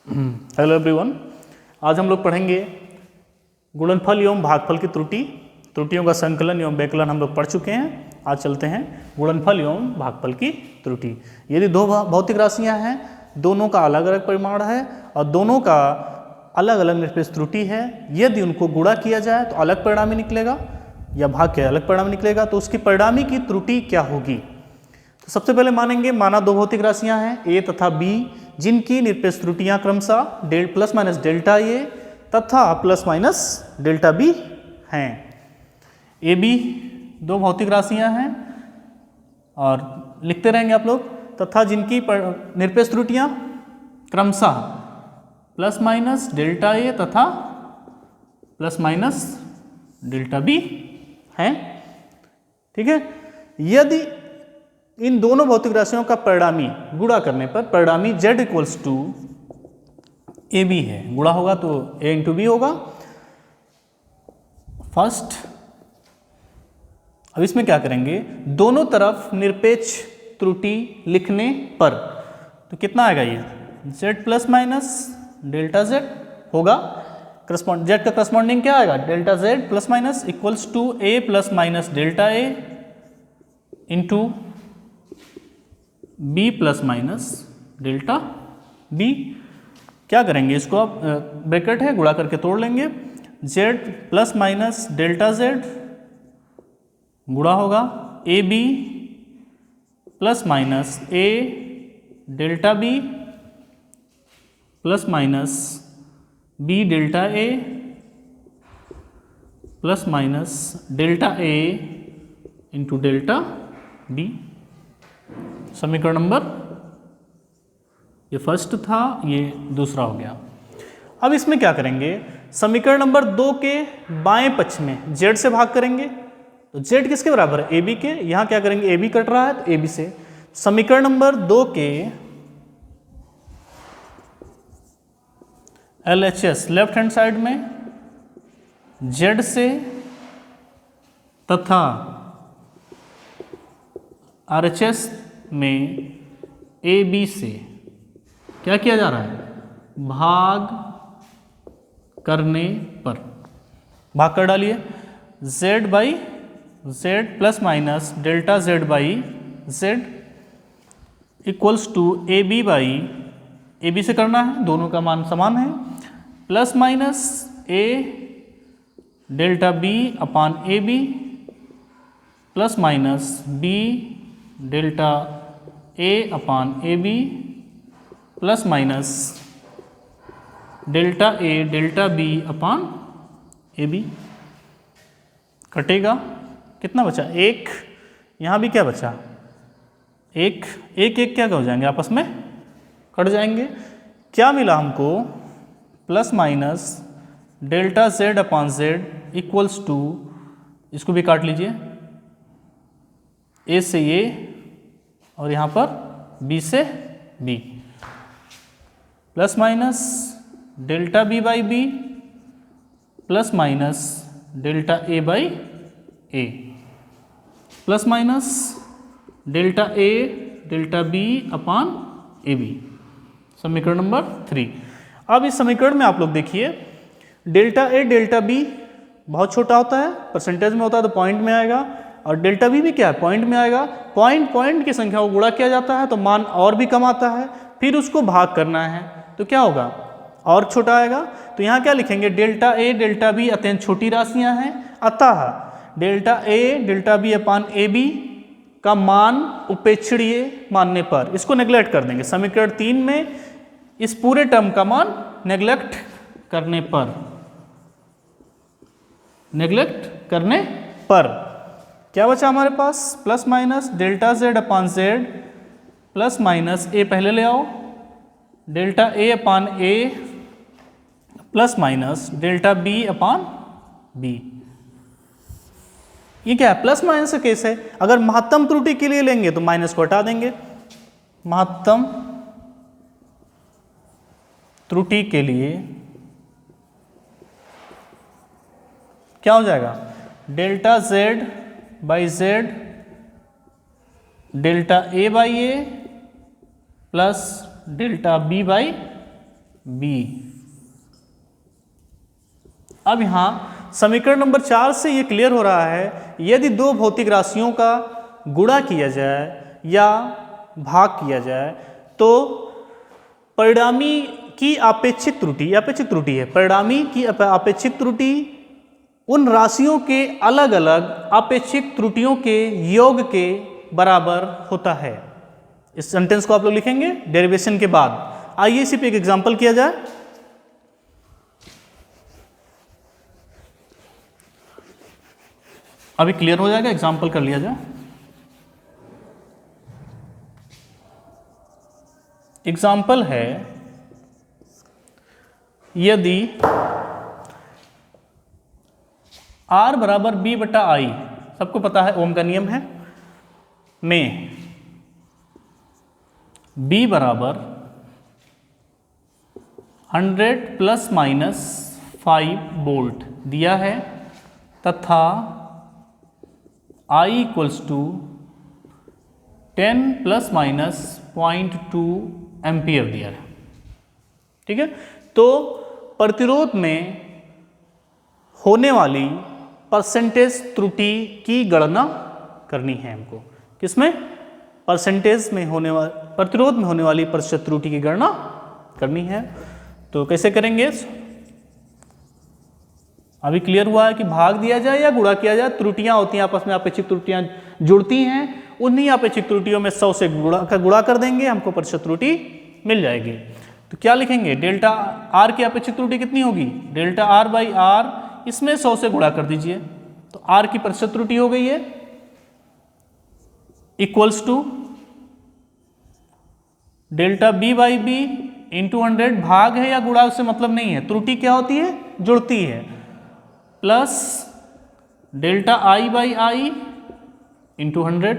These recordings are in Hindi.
हेलो एवरीवन, आज हम लोग पढ़ेंगे गुणनफल एवं भागफल की त्रुटियों का संकलन एवं व्यकलन हम लोग पढ़ चुके हैं। आज चलते हैं गुणनफल एवं भागफल की त्रुटि। यदि दो भौतिक राशियां हैं, दोनों का अलग अलग परिमाण है और दोनों का अलग अलग निरपेक्ष त्रुटि है, यदि उनको गुणा किया जाए तो अलग परिणामी निकलेगा या भाग के अलग परिणामी निकलेगा, तो उसकी परिणामी की त्रुटि क्या होगी। तो सबसे पहले माना दो भौतिक राशियां हैं ए तथा बी, जिनकी निरपेक्ष त्रुटियां क्रमशः प्लस माइनस डेल्टा ए तथा प्लस माइनस डेल्टा बी हैं। ए बी दो भौतिक राशियां हैं और लिखते रहेंगे आप लोग, तथा जिनकी निरपेक्ष त्रुटियां क्रमशः प्लस माइनस डेल्टा ए तथा प्लस माइनस डेल्टा बी हैं। ठीक है, यदि इन दोनों भौतिक राशियों का परिणामी गुणा करने पर परिणामी z equals to A B है, गुणा होगा तो a इंटू बी होगा फर्स्ट। अब इसमें क्या करेंगे, दोनों तरफ निरपेक्ष त्रुटि लिखने पर तो कितना आएगा, ये z plus minus delta z होगा। z का करस्पॉन्डिंग क्या आएगा, delta z plus minus equals to a plus minus delta a into b plus minus delta b। क्या करेंगे, इसको आप ब्रैकेट है गुणा करके तोड़ लेंगे। z plus minus delta z गुणा होगा A B plus minus a delta b plus minus b delta a plus minus delta a into delta b। समीकरण नंबर, ये फर्स्ट था, ये दूसरा हो गया। अब इसमें क्या करेंगे, समीकरण नंबर 2 के बाएं पक्ष में z से भाग करेंगे, तो z किसके बराबर है, ए बी के। यहां क्या करेंगे, ए बी कट रहा है तो ए बी से। समीकरण नंबर 2 के LHS लेफ्ट हैंड साइड में z से तथा RHS में ए बी से क्या किया जा रहा है, भाग करने पर भाग कर डालिए। z by z plus minus delta z by z equals to A B by A B से करना है, दोनों का मान समान है, plus minus a delta b upon A B plus minus b delta a upon A B plus minus delta a delta b upon A B. कटेगा, कितना बचा, एक, यहाँ भी क्या बचा, एक एक एक क्या हो जाएंगे, आपस में कट जाएंगे। क्या मिला हमको, plus minus delta z upon z equals to, इसको भी काट लीजिए, a से a और यहाँ पर b से b, plus minus delta b by b plus minus delta a by a plus minus delta a delta b upon A B. समीकरण नंबर 3। अब इस समीकरण में आप लोग देखिए, डेल्टा a डेल्टा b बहुत छोटा होता है, परसेंटेज में होता है तो पॉइंट में आएगा, और डेल्टा बी भी क्या है, पॉइंट में आएगा। पॉइंट की संख्या को गुणा किया जाता है तो मान और भी कम आता है, फिर उसको भाग करना है तो क्या होगा, और छोटा आएगा। तो यहाँ क्या लिखेंगे, डेल्टा ए डेल्टा बी अत्यंत छोटी राशियां हैं, अतः delta A delta B upon A B का मान उपेक्षणीय मानने पर इसको नेग्लेक्ट कर देंगे। समीकरण 3 में इस पूरे टर्म का मान नेग्लेक्ट करने पर क्या बचा हमारे पास, plus minus delta z upon z plus minus a पहले ले आओ, delta a upon a plus minus delta b upon b। ये क्या है, प्लस माइनस का केस है। अगर महत्तम त्रुटि के लिए लेंगे तो माइनस को हटा देंगे, महत्तम त्रुटि के लिए क्या हो जाएगा, delta z by z delta a by a plus delta b by B. अब यहाँ समीकरण नंबर 4 से ये क्लियर हो रहा है, यदि दो भौतिक राशियों का गुणा किया जाए या भाग किया जाए तो परिणामी की अपेक्षित त्रुटि है, परिणामी की अपेक्षित त्रुटि उन राशियों के अलग अलग अपेक्षित त्रुटियों के योग के बराबर होता है। इस सेंटेंस को आप लोग लिखेंगे डेरिवेशन के बाद। आइए इसी पे एक एग्जांपल किया जाए। अभी क्लियर हो जाएगा, एग्जांपल कर लिया जाए। एग्जाम्पल है, यदि R बराबर B बटा I, सबको पता है ओम का नियम है, में B बराबर 100 प्लस माइनस 5 वोल्ट दिया है तथा I equals to 10 plus minus 0.2 ampere दिया है। ठीक है, तो प्रतिरोध में होने वाली परसेंटेज त्रुटि की गणना करनी है हमको। किसमें? परसेंटेज में होने वाली, प्रतिरोध में होने वाली प्रतिशत त्रुटि की गणना करनी है। तो कैसे करेंगे? अभी क्लियर हुआ है कि भाग दिया जाए या गुणा किया जाए, त्रुटियां होती हैं आपस में, अपेक्षित त्रुटियां जुड़ती हैं, उन्हीं अपेक्षित त्रुटियों में 100 से गुणा कर देंगे, हमको प्रतिशत त्रुटि मिल जाएगी। तो क्या लिखेंगे? डेल्टा आर की अपेक्षित त्रुटि कितनी होगी? डेल्टा आर बाई आर, इसमें 100 से गुणा कर दीजिए, तो आर की प्रतिशत त्रुटि हो गई है equals to delta B by B into 100, भाग है या गुणा उससे मतलब नहीं है, त्रुटि क्या होती है? जुड़ती है, plus delta I by I into 100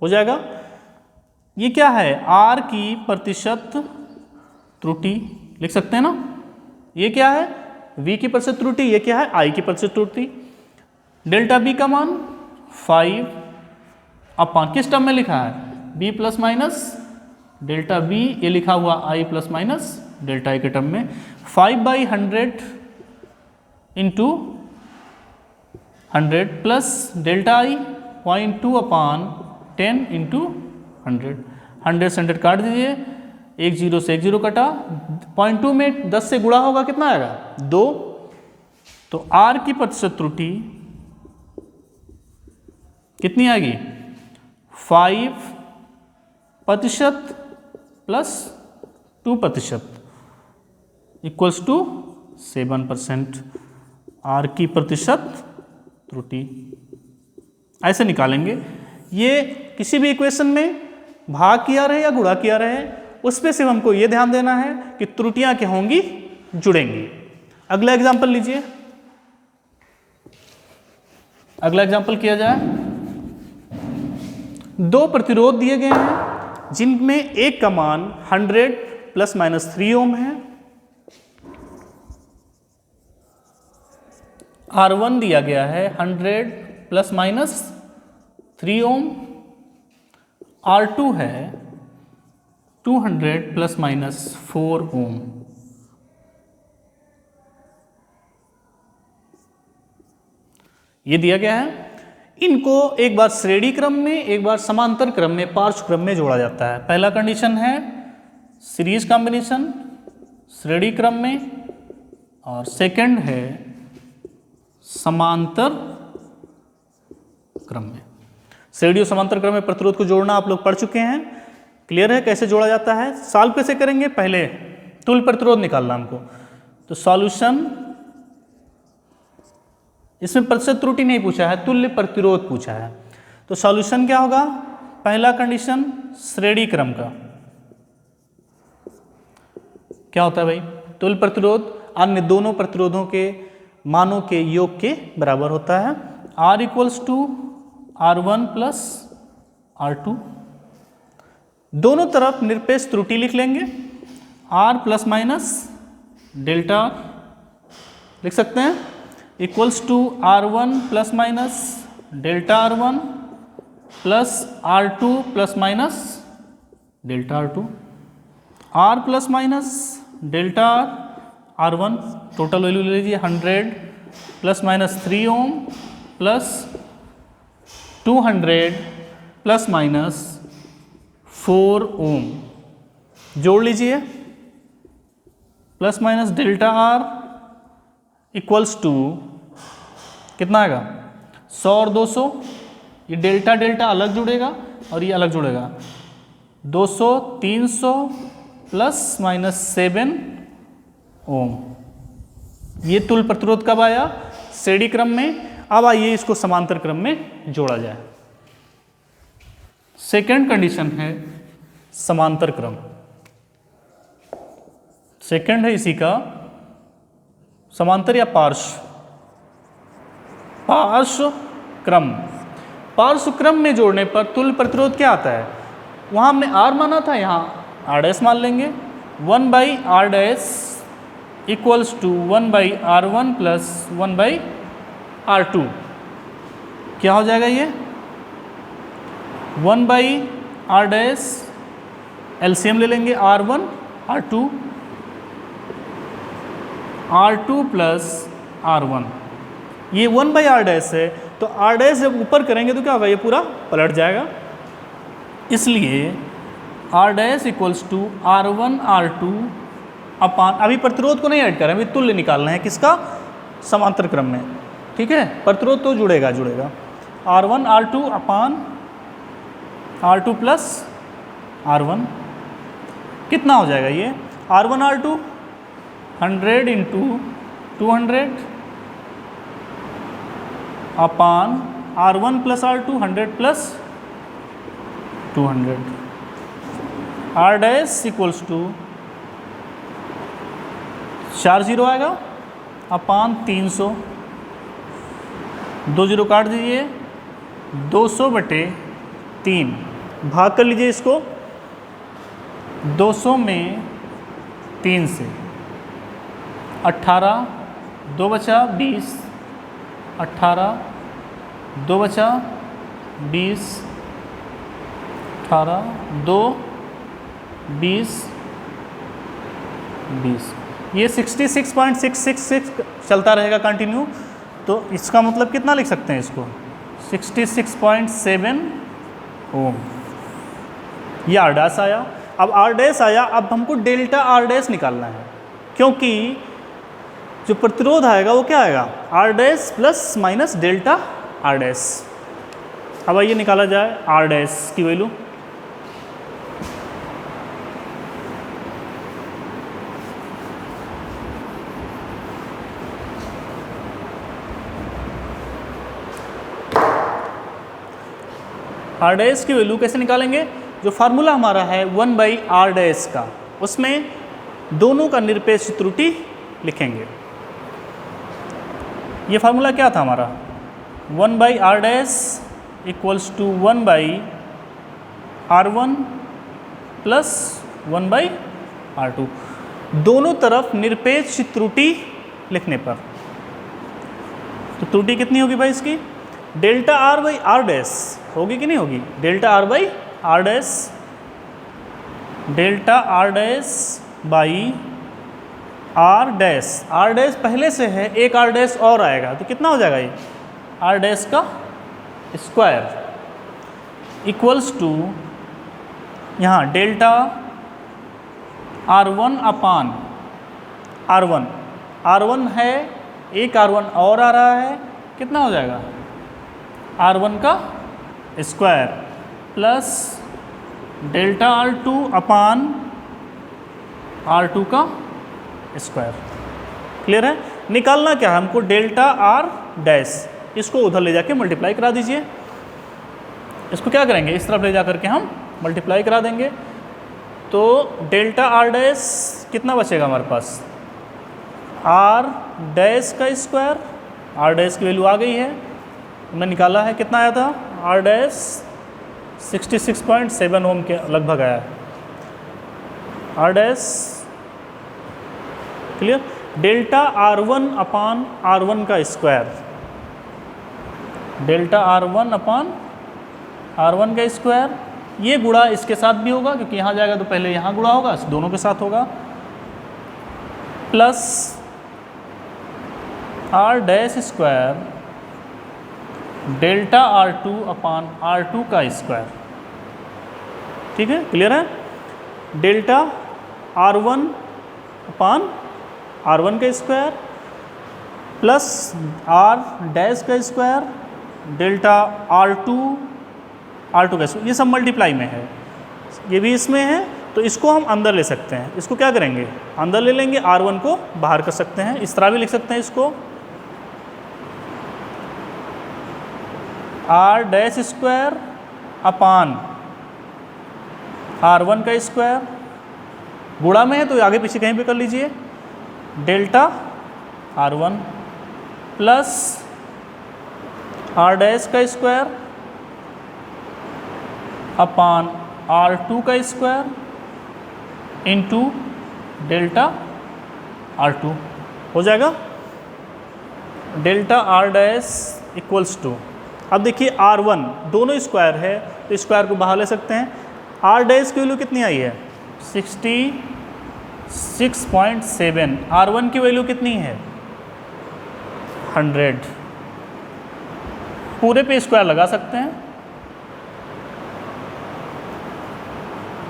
हो जाएगा। ये क्या है? आर की प्रतिशत त्रुटि लिख सकते हैं ना। ये क्या है? V की प्रतिशत त्रुटि। ये क्या है? I की प्रतिशत त्रुटि। डेल्टा B का मान 5 अपॉन किस टर्म में लिखा है? B plus minus delta B, ये लिखा हुआ I plus minus delta I के टर्म में। 5 by 100 into 100 plus delta I 0.2 upon 10 into 100। 100 से 100 काट दीजिए, 1 0 से 1 0 कटा, 0.2 में 10 से गुणा होगा, कितना आएगा? 2। तो R की प्रतिशत त्रुटि कितनी आएगी? 5% प्लस 2% इक्वल्स टू 7%। R की प्रतिशत त्रुटि ऐसे निकालेंगे। ये किसी भी इक्वेशन में भाग किया रहे या गुणा किया रहे, उस पे सिर्फ हमको ये ध्यान देना है कि त्रुटियां क्या होंगी? जुड़ेंगी। अगला एग्जांपल लीजिए। अगला एग्जांपल किया जाए। दो प्रतिरोध दिए गए हैं जिनमें एक का मान 100 प्लस माइनस 3 ओम है। R1 दिया गया है 100 प्लस माइनस 3 ओम, R2 है 200 प्लस माइनस 4 ओम। ये दिया गया है। इनको एक बार श्रेणी क्रम में, एक बार समांतर क्रम में, पार्श्व क्रम में जोड़ा जाता है। पहला कंडीशन है सीरीज कॉम्बिनेशन श्रेणी क्रम में, और सेकंड है समांतर क्रम में। श्रेणी और समांतर क्रम में प्रतिरोध को जोड़ना आप लोग पढ़ चुके हैं, क्लियर है कैसे जोड़ा जाता है। सॉल्व कैसे करेंगे? पहले तुल्य प्रतिरोध निकालना हमको। तो सॉल्यूशन, इसमें प्रतिशत त्रुटि नहीं पूछा है, तुल्य प्रतिरोध पूछा है। तो सॉल्यूशन क्या होगा? पहला कंडीशन श्रेणी क्रम का क्या होता है भाई? तुल्य प्रतिरोध अन्य दोनों प्रतिरोधों के मानों के योग के बराबर होता है। R equals to R1 plus R2। दोनों तरफ निरपेक्ष त्रुटि लिख लेंगे। R प्लस माइनस डेल्टा लिख सकते हैं equals to R1 plus minus delta R1 plus R2 plus minus delta R2। R plus minus delta R one total value ले लीजिए 100 plus minus 3 ohm plus 200 plus minus 4 ohm जोड़ लीजिए, plus minus delta R equals to कितना आएगा 100 और 200, ये डेल्टा डेल्टा अलग जुड़ेगा और ये अलग जुड़ेगा, 200 300 प्लस माइनस 7 ओम। ये तुल्य प्रतिरोध कब आया? श्रेणी क्रम में। अब आइए इसको समांतर क्रम में जोड़ा जाए। सेकेंड कंडीशन है समांतर क्रम। सेकेंड है इसी का समांतर या पार्श्व क्रम। पार्श्व क्रम में जोड़ने पर तुल्य प्रतिरोध क्या आता है? वहां हमने R माना था, यहाँ R डैश मान लेंगे। 1 by R dash equals to 1 by R1 plus 1 by R2। क्या हो जाएगा ये? 1 बाई आर डैश एलसीएम ले लेंगे, R1 R2 R2 plus R1। ये 1 बाई आर डैश है, तो आर डैश जब ऊपर करेंगे तो क्या होगा? ये पूरा पलट जाएगा। इसलिए R dash equals to R1 R2 upon, अभी प्रतिरोध को नहीं ऐड करें, अभी तुल्य निकालना है किसका? समांतर क्रम में। ठीक है, प्रतिरोध तो जुड़ेगा R1 R2 upon R2 plus R1। कितना हो जाएगा ये? R1 R2 100 into 200 upon R1 plus R2 100 plus 200। R dash equals to 4 zero आएगा अपान 300, 2 जीरो काट दीजिए, 200/3 भाग कर लीजिए इसको 200 में 3 से, 18 2 बचा 20, 18 2 बचा 20, 18 2 20 20। ये 66.666 चलता रहेगा कंटिन्यू। तो इसका मतलब कितना लिख सकते हैं इसको? 66.7 ओम। ये आर डैश आया। अब आर डैश आया, अब हमको डेल्टा आर डैश निकालना है, क्योंकि जो प्रतिरोध आएगा वो क्या आएगा? R dash plus minus delta R dash. अब आइए निकाला जाए आर डैश की वैल्यू। आर डैश की वैल्यू कैसे निकालेंगे? जो फार्मूला हमारा है 1 बाई आर डैश का, उसमें दोनों का निरपेक्ष त्रुटि लिखेंगे। ये फार्मूला क्या था हमारा? 1 by R dash equals to 1 by R1 plus 1 by R2। दोनों तरफ निरपेक्ष त्रुटि लिखने पर तो त्रुटि कितनी होगी भाई इसकी? Delta R by R dash होगी कि नहीं होगी? Delta R by R dash, delta R dash by R dash. R dash पहले से है, एक आर डैश और आएगा तो कितना हो जाएगा ये? आर डैश का स्क्वायर इक्वल्स टू यहाँ delta R1 upon R1। R1 है, एक R1 और आ रहा है, कितना हो जाएगा? R1 का square plus delta R2 upon R2 का स्क्वायर। क्लियर है? निकालना क्या है हमको? Delta R dash. इसको उधर ले जाके मल्टीप्लाई करा दीजिए। इसको क्या करेंगे? इस तरफ ले जा करके हम मल्टीप्लाई करा देंगे। तो डेल्टा आर डैश कितना बचेगा हमारे पास? आर डैश का स्क्वायर। आर डैश की वैल्यू आ गई है, हमने निकाला है। कितना आया था? आर डैश 66.7 ओम के लगभग आया है R dash. Clear? Delta R1 upon R1 का square, delta R1 upon R1 का स्क्वायर। ये गुणा इसके साथ भी होगा, क्योंकि यहाँ जाएगा तो पहले यहाँ गुणा होगा, दोनों के साथ होगा। Plus R dash square delta R2 upon R2 का स्क्वायर। ठीक है, क्लियर है? डेल्टा R1 अपान R1 का स्क्वायर प्लस R डैश का स्क्वायर डेल्टा R2 का स्क्वायर। ये सब मल्टीप्लाई में है, ये भी इसमें है, तो इसको हम अंदर ले सकते हैं। इसको क्या करेंगे, अंदर ले लेंगे, R1 को बाहर कर सकते हैं। इस तरह भी लिख सकते हैं इसको, R dash square upon R1 का स्क्वायर, गुणा में है तो आगे पीछे कहीं पे कर लीजिए, delta R1 plus R dash का स्क्वायर अपान R2 का स्क्वायर इंटू डेल्टा R2 हो जाएगा। Delta R dash equals to, अब देखिए R1 दोनों स्क्वायर है तो स्क्वायर को बाहर ले सकते हैं। R डैश की वैल्यू कितनी आई है, 66.7। R1 की वैल्यू कितनी है, 100। पूरे पे स्क्वायर लगा सकते हैं,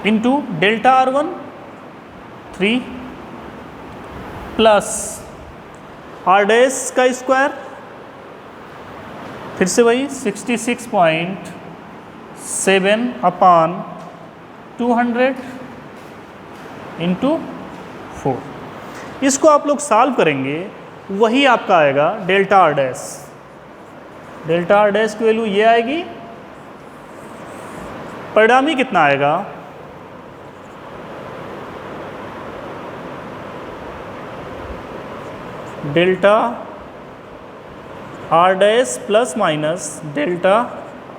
into delta R1 3 plus R dash का स्क्वायर, फिर से वही 66.7 अपान 200 इंटू 4। इसको आप लोग सॉल्व करेंगे, वही आपका आएगा delta R dash. Delta R dash की वैल्यू ये आएगी, परिणामी कितना आएगा, delta R dash plus minus delta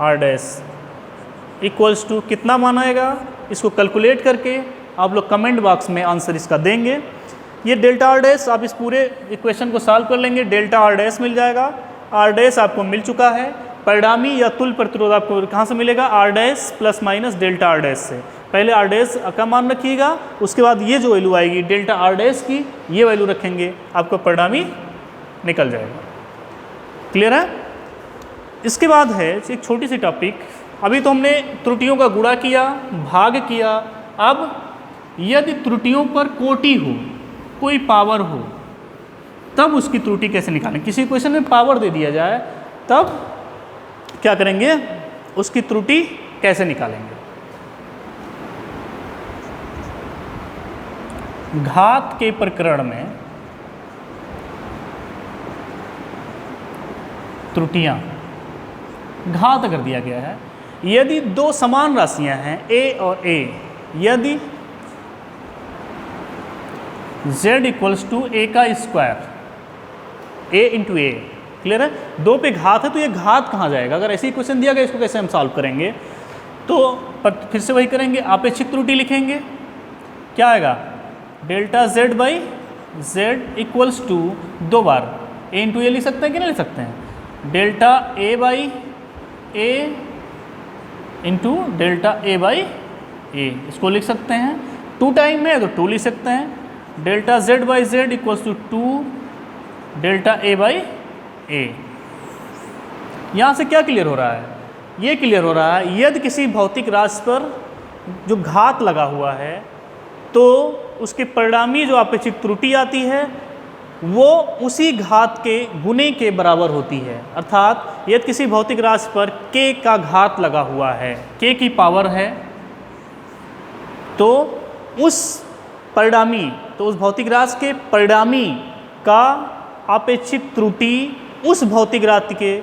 R dash equals to कितना मान आएगा। इसको कैलकुलेट करके आप लोग कमेंट बॉक्स में आंसर इसका देंगे। ये डेल्टा R डैश आप इस पूरे इक्वेशन को सॉल्व कर लेंगे, डेल्टा R डैश मिल जाएगा। R डैश आपको मिल चुका है, परिणामी या तुल्य प्रतिरोध आपको कहाँ से मिलेगा, R dash plus minus delta R dash से। पहले R डैश का मान रखिएगा, उसके बाद ये जो वैल्यू आएगी डेल्टा R डैश की, ये वैल्यू रखेंगे, आपका परिणामी निकल जाएगा। क्लियर है? इसके बाद है एक छोटी सी टॉपिक, अभी तो हमने त्रुटियों का गुणा किया, भाग किया। अब यदि त्रुटियों पर कोटि हो, कोई पावर हो, तब उसकी त्रुटि कैसे निकालें। किसी क्वेश्चन में पावर दे दिया जाए तब क्या करेंगे, उसकी त्रुटि कैसे निकालेंगे। घात के प्रकरण में त्रुटियां, घात कर दिया गया है। यदि दो समान राशियां हैं a और a, यदि z इक्वल्स टू a का square, a into A, clear है? दो पे घात है तो ये घात कहाँ जाएगा, अगर ऐसे ही क्वेश्चन दिया गया इसको कैसे हम सॉल्व करेंगे। तो फिर से वही करेंगे, आपेक्षिक त्रुटि लिखेंगे, क्या आएगा, delta z by z equals to, दो बार a इंटू ए लिख सकते हैं कि नहीं लिख सकते हैं, delta a by a into delta a by a, इसको लिख सकते हैं। 2 टाइम में है तो 2 लिख सकते हैं, delta z by z equals to 2 delta a by a। यहाँ से क्या क्लियर हो रहा है, ये क्लियर हो रहा है यदि किसी भौतिक राशि पर जो घात लगा हुआ है तो उसके परिणामी जो आपेक्षिक त्रुटि आती है वो उसी घात के गुने के बराबर होती है। अर्थात यदि किसी भौतिक राशि पर k का घात लगा हुआ है, k की पावर है, तो उस परिणामी, तो उस भौतिक राशि के परिणामी का आपेक्षिक त्रुटि उस भौतिक राशि के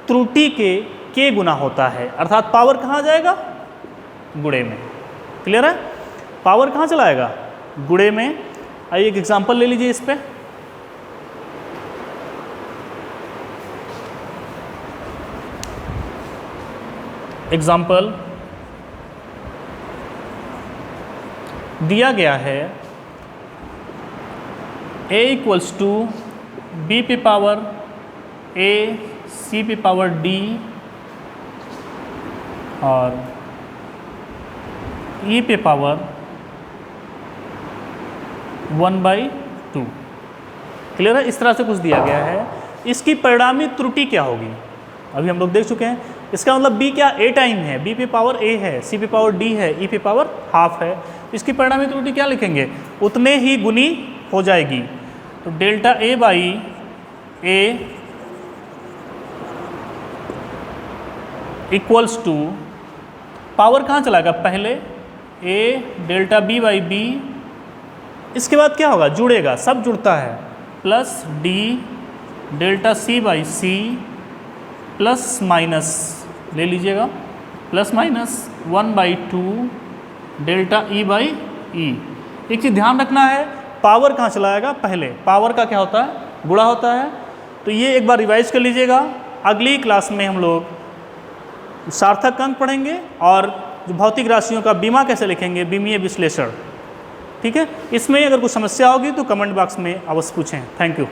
त्रुटि के k गुना होता है। अर्थात पावर कहाँ जाएगा, गुणे में। क्लियर है? पावर कहाँ चला आएगा, गुणे में। आइए एक एग्जांपल ले लीजिए इस पे। एग्जाम्पल दिया गया है a इक्वल्स टू b पे पावर a c पे पावर d और e पे पावर 1/2। क्लियर है? इस तरह से कुछ दिया गया है। इसकी परिणामी त्रुटि क्या होगी अभी हम लोग देख चुके हैं। इसका मतलब b क्या a टाइम है, b पे पावर a है, c पे पावर d है, e पे पावर हाफ है। इसकी परिणामी त्रुटि क्या लिखेंगे, उतने ही गुनी हो जाएगी। तो delta a by a equals to power कहाँ चलाएगा, पहले a delta b by b, इसके बाद क्या होगा, जुड़ेगा, सब जुड़ता है, plus d delta c by c plus minus ले लीजिएगा, plus minus 1/2 delta e by e. एक चीज़ ध्यान रखना है, पावर कहाँ चलाएगा, पहले पावर का क्या होता है, गुणा होता है। तो ये एक बार रिवाइज कर लीजिएगा। अगली क्लास में हम लोग सार्थक अंक पढ़ेंगे और जो भौतिक राशियों का बीमा कैसे लिखेंगे, बीमीय विश्लेषण। ठीक है, इसमें अगर कुछ समस्या होगी तो कमेंट बॉक्स में अवश्य पूछें। Thank you.